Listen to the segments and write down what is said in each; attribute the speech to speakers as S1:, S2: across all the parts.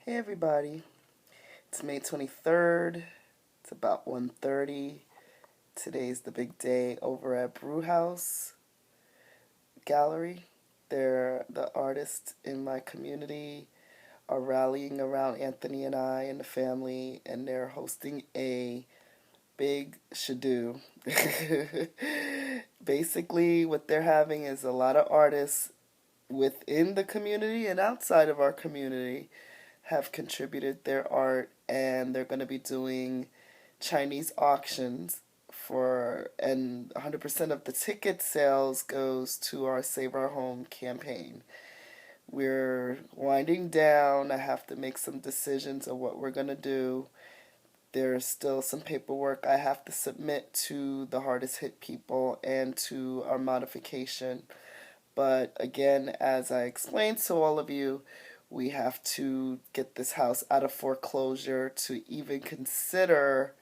S1: Hey everybody, it's May 23rd. It's about 1:30. Today's the big day over at Brewhouse Gallery. The artists in my community are rallying around Anthony and I and the family, and they're hosting a big shadoo. Basically, what they're having is a lot of artists within the community and outside of our community have contributed their art, and they're going to be doing Chinese auctions and 100% of the ticket sales goes to our Save Our Home campaign. We're winding down. I have to make some decisions of what we're going to do. There's still some paperwork I have to submit to the hardest hit people and to our modification. But again, as I explained to all of you, we have to get this house out of foreclosure to even consider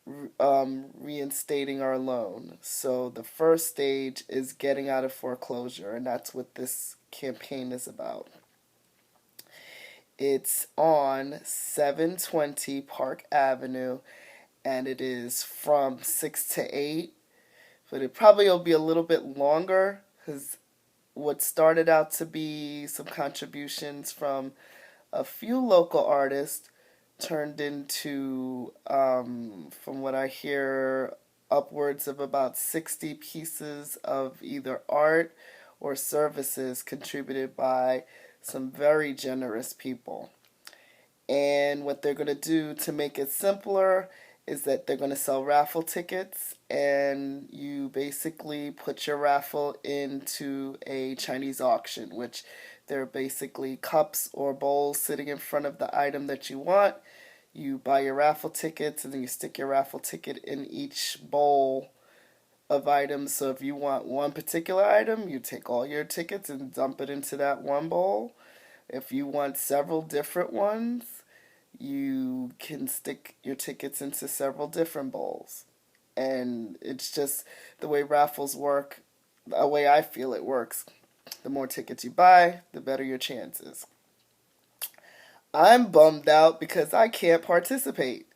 S1: reinstating our loan. So the first stage is getting out of foreclosure, and that's what this campaign is about. It's on 720 Park Avenue, and it is from 6 to 8, but it probably will be a little bit longer because what started out to be some contributions from a few local artists turned into, from what I hear, upwards of about 60 pieces of either art or services contributed by some very generous people. And what they're going to do to make it simpler is that they're going to sell raffle tickets, and you basically put your raffle into a Chinese auction, which they're basically cups or bowls sitting in front of the item that you want. You buy your raffle tickets, and then you stick your raffle ticket in each bowl of items. So if you want one particular item, you take all your tickets and dump it into that one bowl. If you want several different ones, you can stick your tickets into several different bowls. And it's just the way raffles work, the way I feel it works. The more tickets you buy, the better your chances. I'm bummed out because I can't participate.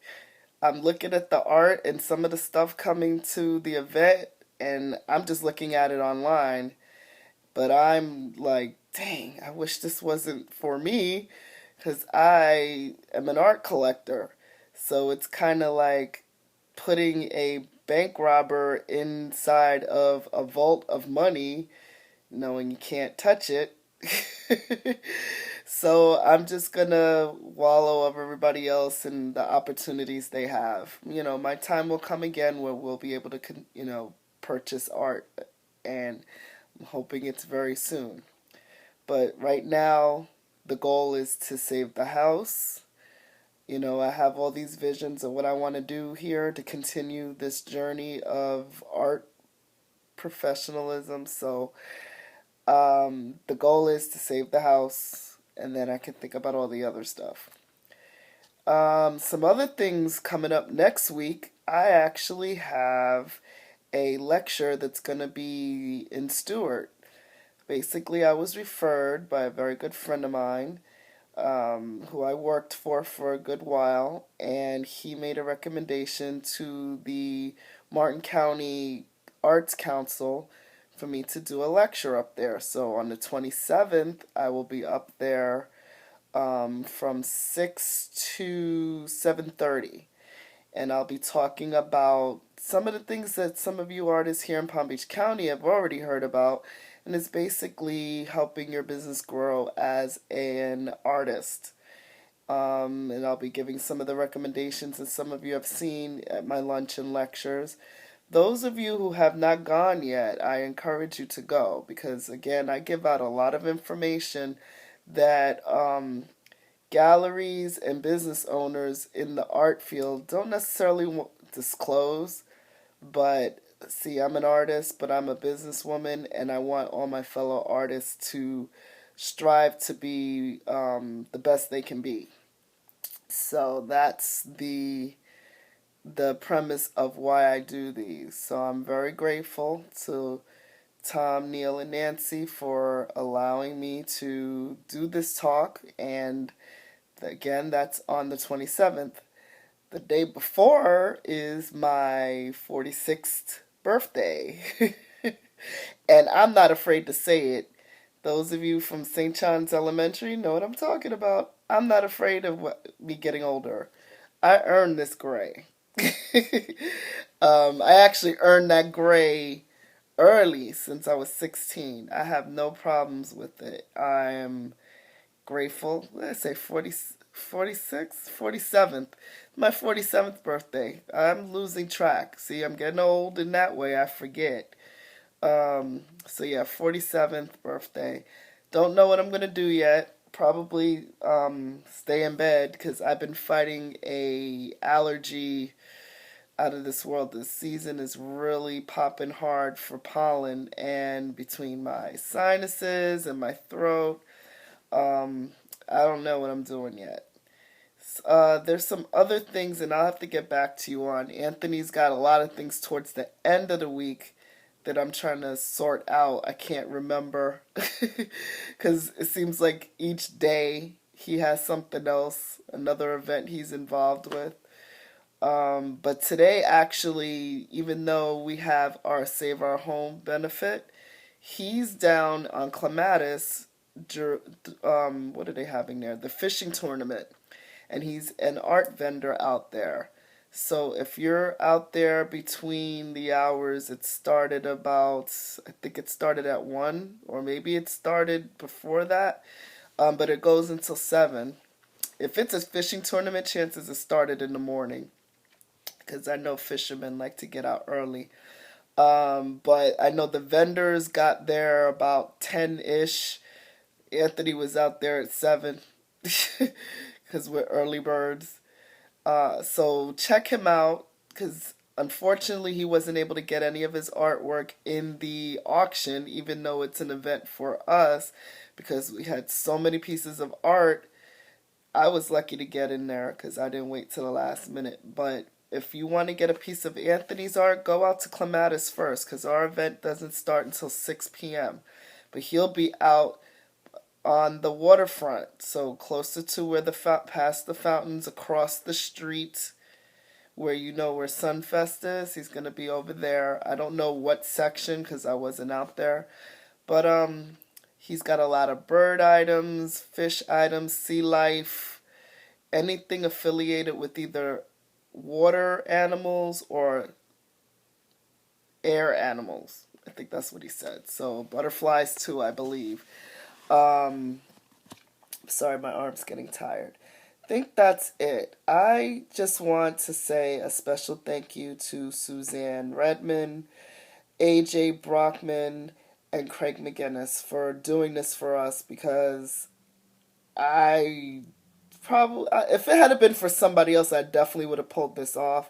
S1: I'm looking at the art and some of the stuff coming to the event, and I'm just looking at it online. But I'm like, dang, I wish this wasn't for me because I am an art collector. So it's kind of like putting a bank robber inside of a vault of money, knowing you can't touch it. So I'm just gonna wallow of everybody else and the opportunities they have. My time will come again where we'll be able to, purchase art, and I'm hoping it's very soon. But right now, the goal is to save the house. I have all these visions of what I want to do here to continue this journey of art professionalism. So the goal is to save the house, and then I can think about all the other stuff. Some other things coming up next week. I actually have a lecture that's going to be in Stewart. Basically, I was referred by a very good friend of mine, who I worked for a good while, and he made a recommendation to the Martin County Arts Council for me to do a lecture up there. So on the 27th, I will be up there from 6 to 7:30, and I'll be talking about some of the things that some of you artists here in Palm Beach County have already heard about, and it's basically helping your business grow as an artist. And I'll be giving some of the recommendations that some of you have seen at my lunch and lectures. Those of you who have not gone yet, I encourage you to go because, again, I give out a lot of information that galleries and business owners in the art field don't necessarily disclose. But see, I'm an artist, but I'm a businesswoman, and I want all my fellow artists to strive to be the best they can be. So that's the premise of why I do these. So I'm very grateful to Tom, Neil, and Nancy for allowing me to do this talk, and Again, that's on the 27th. The day before is my 46th birthday. And I'm not afraid to say it. Those of you from St. John's Elementary know what I'm talking about. I'm not afraid of me getting older. I earned this gray. I actually earned that gray early since I was 16. I have no problems with it. I am grateful. Let's say 46th, 47th. My 47th birthday. I'm losing track. See, I'm getting old in that way. I forget. So yeah, 47th birthday. Don't know what I'm gonna do yet. Probably stay in bed because I've been fighting a allergy out of this world. This season is really popping hard for pollen, and between my sinuses and my throat, um, I don't know what I'm doing yet. There's some other things, and I'll have to get back to you on. Anthony's got a lot of things towards the end of the week that I'm trying to sort out. I can't remember because it seems like each day he has something else, another event he's involved with. But today, actually, even though we have our Save Our Home benefit, he's down on Clematis. What are they having there? The fishing tournament. And he's an art vendor out there. So if you're out there between the hours, it started about, I think it started at 1, or maybe it started before that, but it goes until 7. If it's a fishing tournament, chances it started in the morning because I know fishermen like to get out early. But I know the vendors got there about 10-ish. Anthony was out there at 7 because we're early birds. So check him out because unfortunately he wasn't able to get any of his artwork in the auction, even though it's an event for us because we had so many pieces of art. I was lucky to get in there because I didn't wait till the last minute. But if you want to get a piece of Anthony's art, go out to Clematis first because our event doesn't start until 6 p.m. But he'll be out on the waterfront, so closer to where past the fountains, across the street, where you know where Sunfest is. He's gonna be over there. I don't know what section because I wasn't out there, but he's got a lot of bird items, fish items, sea life, anything affiliated with either water animals or air animals. I think that's what he said. So butterflies too, I believe. Um, Sorry, my arm's getting tired. I think that's it. I just want to say a special thank you to Suzanne Redmond, AJ Brockman, and Craig McGinnis for doing this for us because I probably, if it had been for somebody else, I definitely would have pulled this off.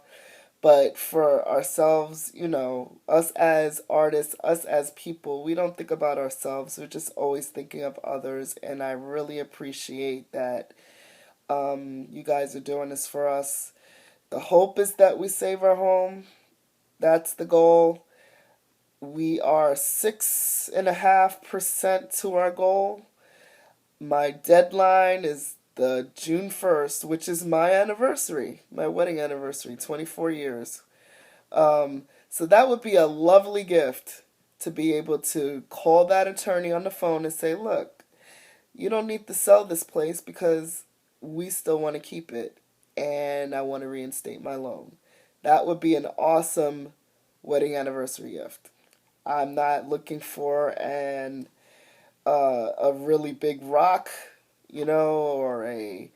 S1: But for ourselves, you know, us as artists, us as people, we don't think about ourselves. We're just always thinking of others. And I really appreciate that you guys are doing this for us. The hope is that we save our home. That's the goal. We are 6.5% to our goal. My deadline is the June 1st, which is my anniversary, my wedding anniversary, 24 years. So that would be a lovely gift to be able to call that attorney on the phone and say, look, you don't need to sell this place because we still want to keep it and I want to reinstate my loan. That would be an awesome wedding anniversary gift. I'm not looking for a really big rock, you know, or a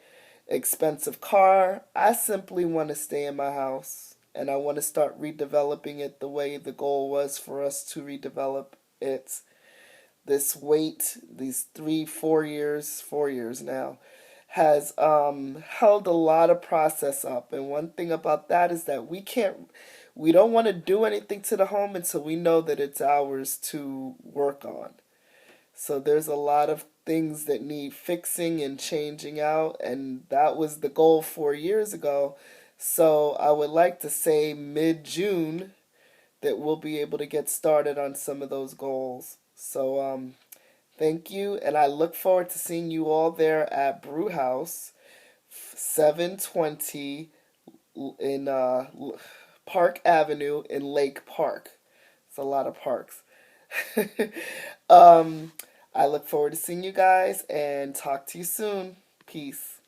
S1: expensive car. I simply want to stay in my house and I want to start redeveloping it the way the goal was for us to redevelop it. This wait, these 4 years now, has held a lot of process up. And one thing about that is that we don't want to do anything to the home until we know that it's ours to work on. So there's a lot of things that need fixing and changing out, and that was the goal 4 years ago. So I would like to say mid-June that we'll be able to get started on some of those goals. So thank you, and I look forward to seeing you all there at Brewhouse. 720 in Park Avenue in Lake Park. It's a lot of parks. um, I look forward to seeing you guys and talk to you soon. Peace.